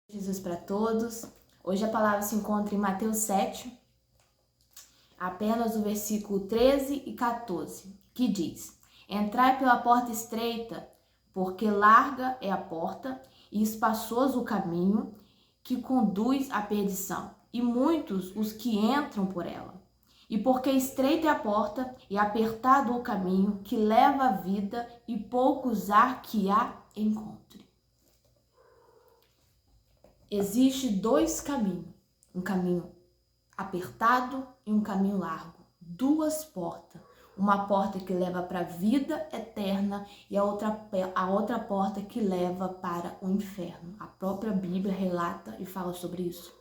Jesus para todos. Hoje a palavra se encontra em Mateus 7, apenas o versículo 13 e 14, que diz: Entrai pela porta estreita, porque larga é a porta e espaçoso o caminho que conduz à perdição, e muitos os que entram por ela. E porque estreita é a porta e apertado o caminho que leva à vida, e poucos há que a encontre. Existe dois caminhos, um caminho apertado e um caminho largo, duas portas, uma porta que leva para a vida eterna e a outra porta que leva para o inferno. A própria Bíblia relata e fala sobre isso.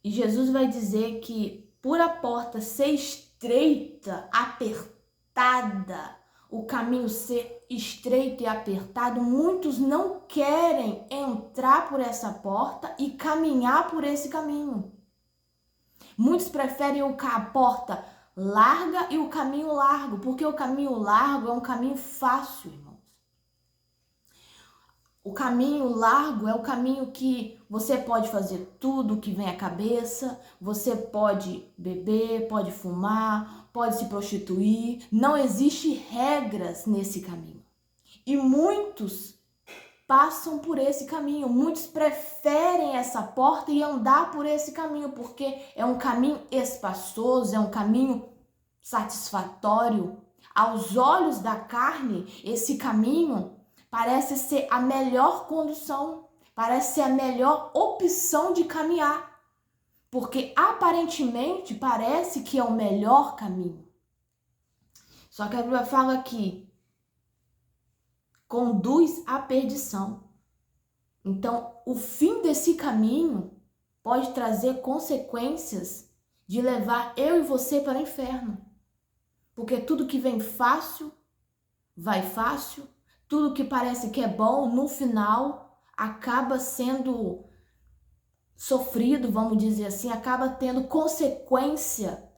E Jesus vai dizer que por a porta ser estreita, apertada, o caminho ser estreito e apertado, muitos não querem entrar por essa porta e caminhar por esse caminho. Muitos preferem a porta larga e o caminho largo, porque o caminho largo é um caminho fácil, irmãos. O caminho largo é o caminho que você pode fazer tudo que vem à cabeça, você pode beber, pode fumar, pode se prostituir, não existe regras nesse caminho. E muitos passam por esse caminho, muitos preferem essa porta e andar por esse caminho, porque é um caminho espaçoso, é um caminho satisfatório. Aos olhos da carne, esse caminho parece ser a melhor condução, parece ser a melhor opção de caminhar, porque aparentemente parece que é o melhor caminho. Só que a Bíblia fala que conduz à perdição. Então, o fim desse caminho pode trazer consequências de levar eu e você para o inferno. Porque tudo que vem fácil, vai fácil. Tudo que parece que é bom, no final, acaba sendo sofrido, vamos dizer assim, acaba tendo consequência.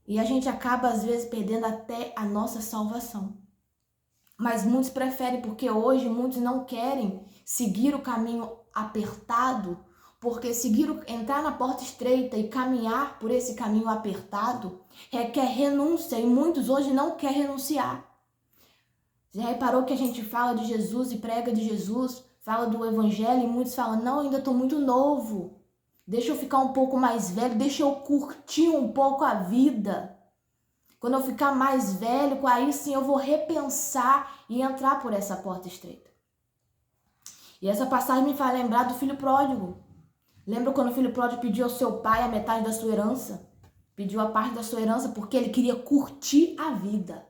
E a gente acaba, às vezes, perdendo até a nossa salvação. Mas muitos preferem, porque hoje muitos não querem seguir o caminho apertado, porque entrar na porta estreita e caminhar por esse caminho apertado requer renúncia, e muitos hoje não querem renunciar. Já reparou que a gente fala de Jesus e prega de Jesus, fala do evangelho, e muitos falam, não, ainda estou muito novo, deixa eu ficar um pouco mais velho, deixa eu curtir um pouco a vida. Quando eu ficar mais velho, aí sim eu vou repensar e entrar por essa porta estreita. E essa passagem me faz lembrar do filho pródigo. Lembra quando o filho pródigo pediu ao seu pai a metade da sua herança? Pediu a parte da sua herança porque ele queria curtir a vida.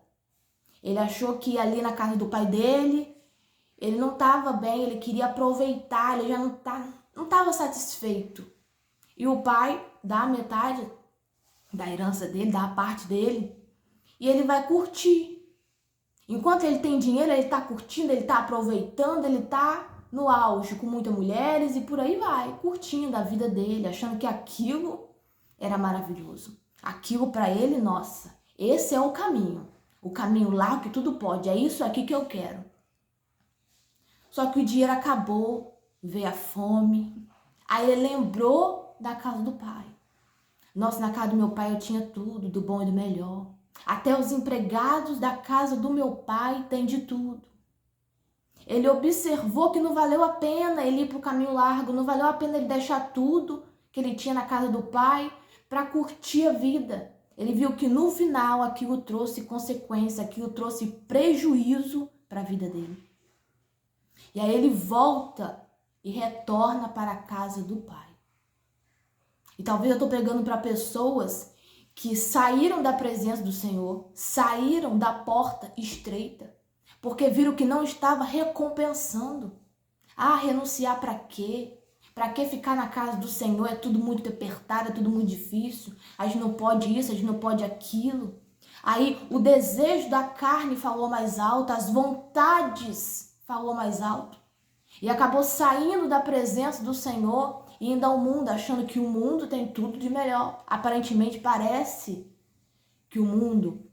Ele achou que ali na casa do pai dele, ele não estava bem, ele queria aproveitar, ele já não estava satisfeito. E o pai dá a metade da herança dele, dá a parte dele, e ele vai curtir. Enquanto ele tem dinheiro, ele está curtindo, ele está aproveitando, ele está no auge com muitas mulheres e por aí vai, curtindo a vida dele, achando que aquilo era maravilhoso. Aquilo para ele, nossa, esse é o caminho largo que tudo pode, é isso aqui que eu quero. Só que o dinheiro acabou, veio a fome, aí ele lembrou da casa do pai. Nossa, na casa do meu pai eu tinha tudo, do bom e do melhor. Até os empregados da casa do meu pai têm de tudo. Ele observou que não valeu a pena ele ir para o caminho largo, não valeu a pena ele deixar tudo que ele tinha na casa do pai para curtir a vida. Ele viu que no final aquilo trouxe consequência, aquilo trouxe prejuízo para a vida dele. E aí ele volta e retorna para a casa do pai. E talvez eu estou pregando para pessoas que saíram da presença do Senhor, saíram da porta estreita, porque viram que não estava recompensando. Ah, renunciar para quê? Para que ficar na casa do Senhor? É tudo muito apertado, é tudo muito difícil. A gente não pode isso, a gente não pode aquilo. Aí o desejo da carne falou mais alto, as vontades falou mais alto. E acabou saindo da presença do Senhor e indo ao mundo, achando que o mundo tem tudo de melhor. Aparentemente parece que o mundo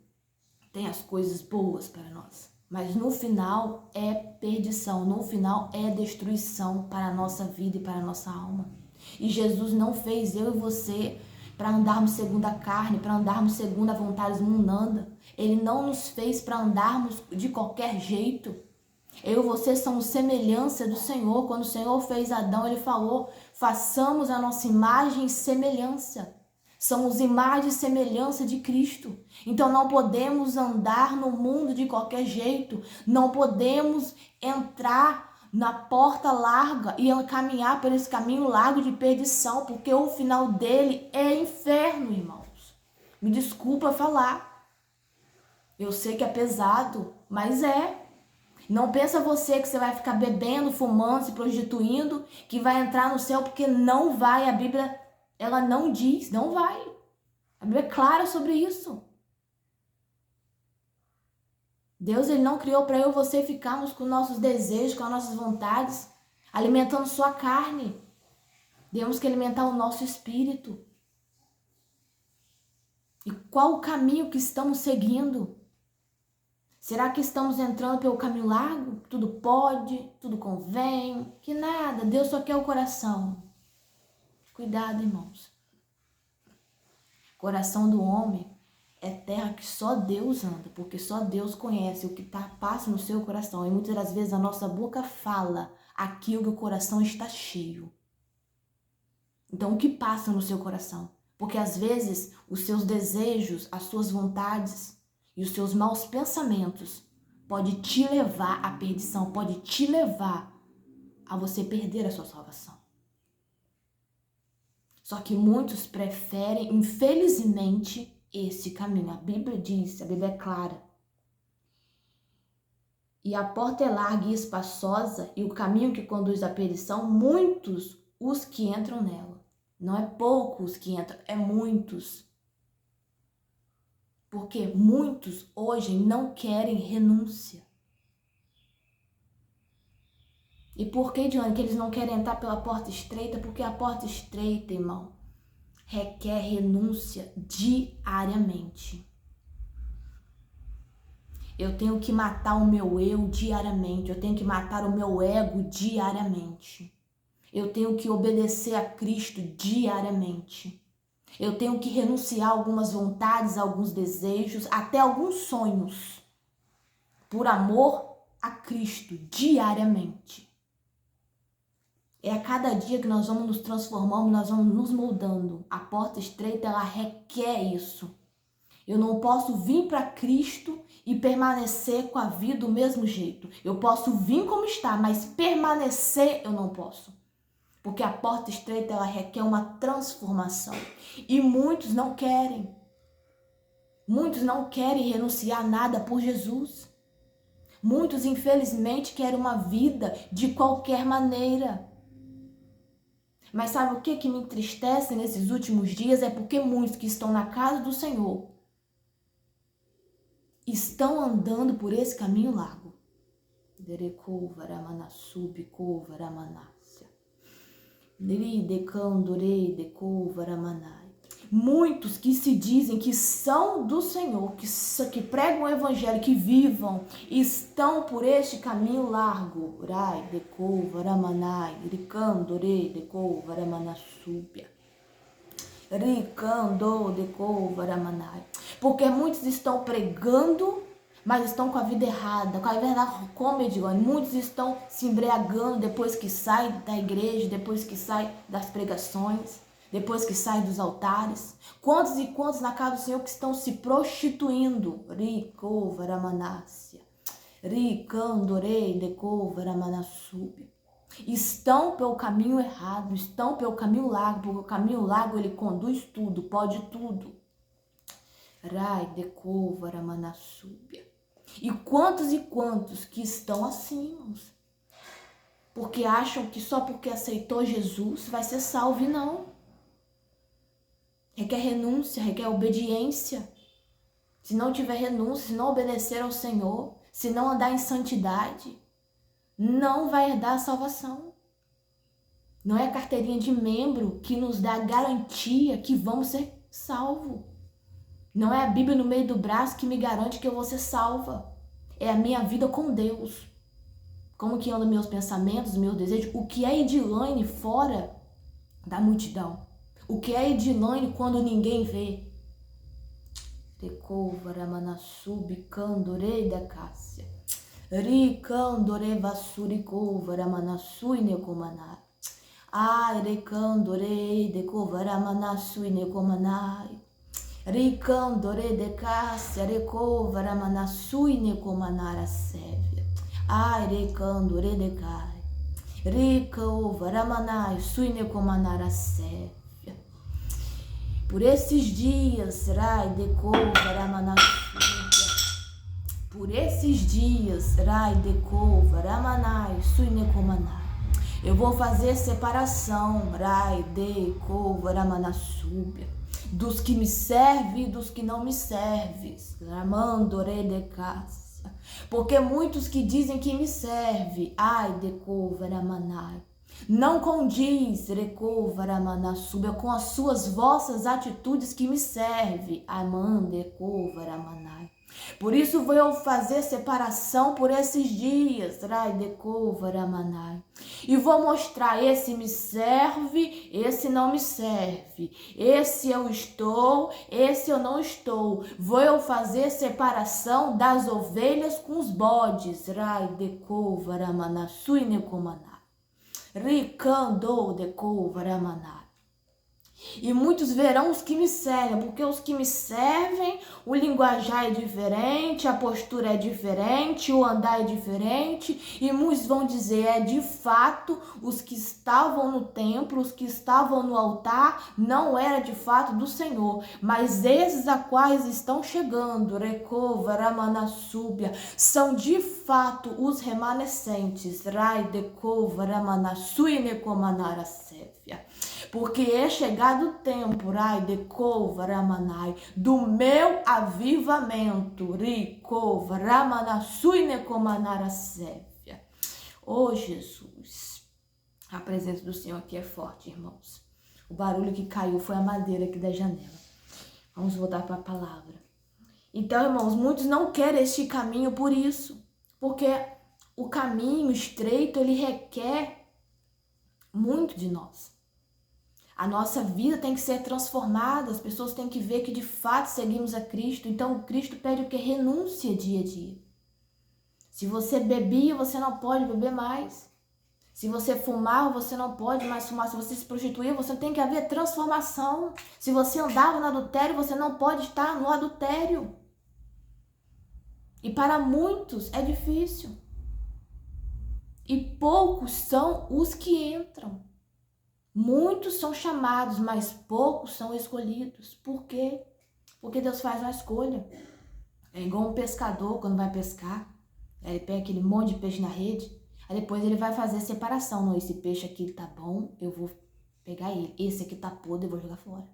tem as coisas boas para nós. Mas no final é perdição, no final é destruição para a nossa vida e para a nossa alma. E Jesus não fez eu e você para andarmos segundo a carne, para andarmos segundo a vontade mundana. Ele não nos fez para andarmos de qualquer jeito. Eu e você somos semelhança do Senhor. Quando o Senhor fez Adão, ele falou: façamos a nossa imagem e semelhança. Somos imagem e semelhança de Cristo. Então não podemos andar no mundo de qualquer jeito. Não podemos entrar na porta larga e caminhar por esse caminho largo de perdição, porque o final dele é inferno, irmãos. Me desculpa falar. Eu sei que é pesado, mas é. Não pensa você que você vai ficar bebendo, fumando, se prostituindo, que vai entrar no céu, porque não vai. A Bíblia, ela não diz, não vai. A Bíblia é clara sobre isso. Deus, ele não criou para eu e você ficarmos com nossos desejos, com as nossas vontades, alimentando sua carne. Temos que alimentar o nosso espírito. E qual o caminho que estamos seguindo? Será que estamos entrando pelo caminho largo? Tudo pode, tudo convém, que nada, Deus só quer o coração. Cuidado, irmãos. Coração do homem é terra que só Deus anda, porque só Deus conhece o que passa no seu coração. E muitas das vezes a nossa boca fala aquilo que o coração está cheio. Então, o que passa no seu coração? Porque às vezes os seus desejos, as suas vontades e os seus maus pensamentos pode te levar à perdição, pode te levar a você perder a sua salvação. Só que muitos preferem, infelizmente, esse caminho. A Bíblia diz, a Bíblia é clara. E a porta é larga e espaçosa, e o caminho que conduz à perdição, muitos os que entram nela. Não é poucos que entram, é muitos. Porque muitos hoje não querem renúncia. E por que, Dione, que eles não querem entrar pela porta estreita? Porque a porta estreita, irmão, requer renúncia diariamente. Eu tenho que matar o meu eu diariamente. Eu tenho que matar o meu ego diariamente. Eu tenho que obedecer a Cristo diariamente. Eu tenho que renunciar a algumas vontades, a alguns desejos, até alguns sonhos, por amor a Cristo diariamente. É a cada dia que nós vamos nos transformando, nós vamos nos moldando. A porta estreita, ela requer isso. Eu não posso vir para Cristo e permanecer com a vida do mesmo jeito. Eu posso vir como está, mas permanecer eu não posso. Porque a porta estreita, ela requer uma transformação. E muitos não querem. Muitos não querem renunciar a nada por Jesus. Muitos, infelizmente, querem uma vida de qualquer maneira. Mas sabe o que me entristece nesses últimos dias? É porque muitos que estão na casa do Senhor estão andando por esse caminho largo. Muitos que se dizem que são do Senhor, que pregam o evangelho, que vivam, estão por este caminho largo. Porque muitos estão pregando, mas estão com a vida errada, com a verdade, como eu digo, muitos estão se embriagando depois que saem da igreja, depois que saem das pregações, depois que saem dos altares. Quantos e quantos na casa do Senhor que estão se prostituindo? Estão pelo caminho errado, estão pelo caminho largo, porque o caminho largo ele conduz tudo, pode tudo. E quantos que estão assim, irmãos? Porque acham que só porque aceitou Jesus vai ser salvo, e não. Requer renúncia, requer obediência. Se não tiver renúncia, se não obedecer ao Senhor, se não andar em santidade, não vai herdar a salvação. Não é a carteirinha de membro que nos dá a garantia que vamos ser salvos. Não é a Bíblia no meio do braço que me garante que eu vou ser salva. é a minha vida com Deus. Como que andam meus pensamentos, meus desejos? O que é Edilane fora da multidão? O que é Edilane quando ninguém vê? Recovaramanassub candorei da Cássia. Ricandore vassuricovaramanasui necomanai. Ai, recandore decovaramanasui necomanai. Ricandore de Cássia, recovaramanasui necomanara sévia. Ai, recandore de Cai. Ricovaramanai sui necomanara sévia. Por esses dias, Rai decovaramanasui. Por esses dias, Rai decovaramanai sui necomanai. Eu vou fazer separação, Rai decovaramanasúbia, dos que me servem e dos que não me servem. Ramandore de Cássia. Porque muitos que dizem que me servem, ai decovaramanai, não condiz, recovaramanasúbia, com as suas vossas atitudes que me servem, amandecovaramanai. Por isso vou eu fazer separação por esses dias, raidecovaramanai. E vou mostrar, esse me serve, esse não me serve. Esse eu estou, esse eu não estou. Vou eu fazer separação das ovelhas com os bodes, raidecovaramanasui necomanai. Ricando decovaramanai. E muitos verão os que me servem, porque os que me servem, o linguajar é diferente, a postura é diferente, o andar é diferente, e muitos vão dizer, é de fato, os que estavam no templo, os que estavam no altar, não era de fato do Senhor, mas esses a quais estão chegando, recovaramanasúbia, são de fato os remanescentes, raidecovaramanasui necomanara sévia. Porque é chegado o tempo, raidecovaramanai, do meu avivamento, ricovaramanasui necomanara sévia. Oh, Jesus, a presença do Senhor aqui é forte, irmãos. O barulho que caiu foi a madeira aqui da janela. Vamos voltar para a palavra. Então, irmãos, muitos não querem este caminho por isso, porque o caminho estreito, ele requer muito de nós. A nossa vida tem que ser transformada, as pessoas têm que ver que de fato seguimos a Cristo. Então, Cristo pede o que? Renúncia dia a dia. Se você bebia, você não pode beber mais. Se você fumava, você não pode mais fumar. Se você se prostituía, você tem que haver transformação. Se você andava no adultério, você não pode estar no adultério. E para muitos é difícil. E poucos são os que entram. Muitos são chamados, mas poucos são escolhidos. Por quê? Porque Deus faz uma escolha. É igual um pescador quando vai pescar. Ele pega aquele monte de peixe na rede. Aí depois ele vai fazer separação. Não, esse peixe aqui tá bom, eu vou pegar ele. Esse aqui tá podre, eu vou jogar fora.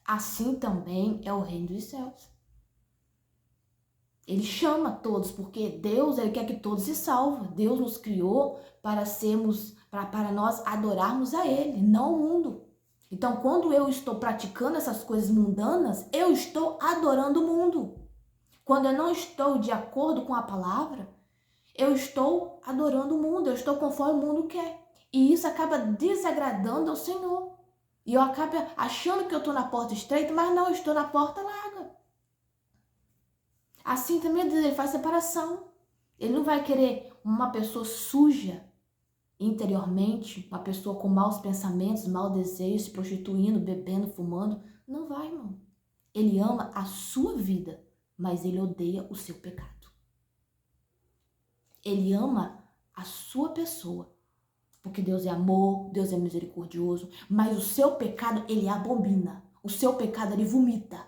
Assim também é o reino dos céus. Ele chama todos, porque Deus, ele quer que todos se salvem. Deus nos criou para sermos, para nós adorarmos a Ele, não o mundo. Então, quando eu estou praticando essas coisas mundanas, eu estou adorando o mundo. Quando eu não estou de acordo com a palavra, eu estou adorando o mundo, eu estou conforme o mundo quer. E isso acaba desagradando ao Senhor. E eu acabo achando que eu estou na porta estreita, mas não, eu estou na porta larga. Assim também Deus, ele faz separação. Ele não vai querer uma pessoa suja interiormente, uma pessoa com maus pensamentos, maus desejos, se prostituindo, bebendo, fumando. Não vai, irmão. Ele ama a sua vida, mas ele odeia o seu pecado. Ele ama a sua pessoa, porque Deus é amor, Deus é misericordioso, mas o seu pecado ele abomina. O seu pecado ele vomita.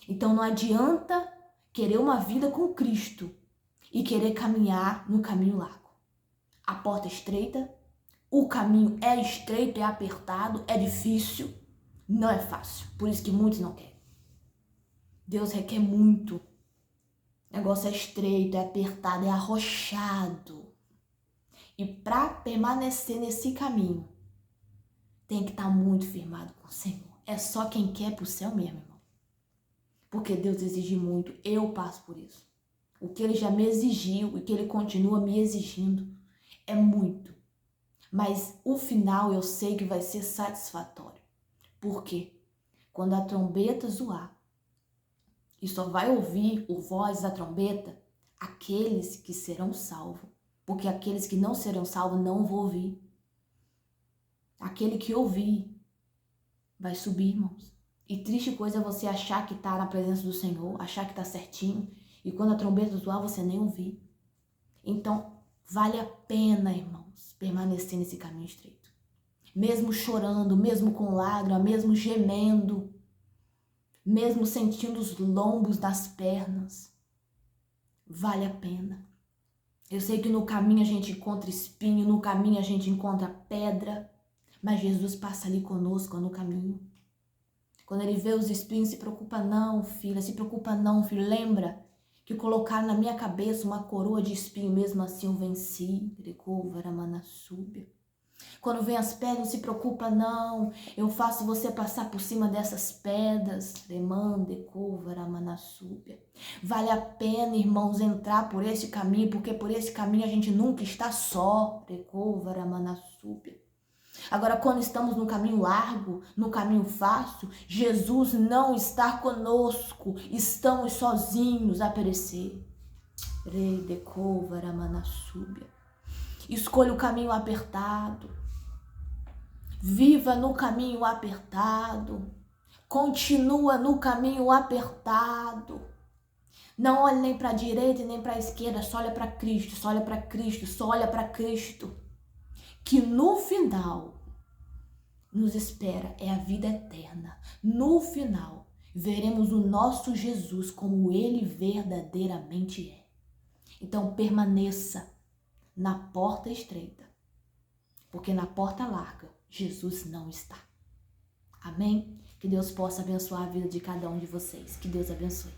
Então não adianta querer uma vida com Cristo e querer caminhar no caminho largo. A porta é estreita, o caminho é estreito, é apertado, é difícil, não é fácil. Por isso que muitos não querem. Deus requer muito. O negócio é estreito, é apertado, é arrochado. E para permanecer nesse caminho, tem que estar muito firmado com o Senhor. É só quem quer para o céu mesmo, irmão. Porque Deus exige muito, eu passo por isso. O que ele já me exigiu e que ele continua me exigindo é muito. Mas o final eu sei que vai ser satisfatório. Por quê? Quando a trombeta zoar, e só vai ouvir o voz da trombeta aqueles que serão salvos. Porque aqueles que não serão salvos não vão ouvir. Aquele que ouvir vai subir, irmãos. E triste coisa é você achar que está na presença do Senhor, achar que está certinho, e quando a trombeta zoar, você nem ouvir. Então, vale a pena, irmãos, permanecer nesse caminho estreito. Mesmo chorando, mesmo com lágrimas, mesmo gemendo, mesmo sentindo os lombos das pernas, vale a pena. Eu sei que no caminho a gente encontra espinho, no caminho a gente encontra pedra, mas Jesus passa ali conosco no caminho. Quando ele vê os espinhos, se preocupa não, filha, se preocupa não, filho. Lembra que colocaram na minha cabeça uma coroa de espinho, mesmo assim eu venci. Quando vem as pedras, não se preocupa não, eu faço você passar por cima dessas pedras. Vale a pena, irmãos, entrar por esse caminho, porque por esse caminho a gente nunca está só. Agora, quando estamos no caminho largo, no caminho fácil, Jesus não está conosco, estamos sozinhos a perecer. Escolha o caminho apertado, viva no caminho apertado, continua no caminho apertado. Não olhe nem para a direita e nem para a esquerda, só olha para Cristo, só olha para Cristo, só olha para Cristo. Que no final nos espera é a vida eterna. No final, veremos o nosso Jesus como ele verdadeiramente é. Então, permaneça na porta estreita, porque na porta larga, Jesus não está. Amém? Que Deus possa abençoar a vida de cada um de vocês. Que Deus abençoe.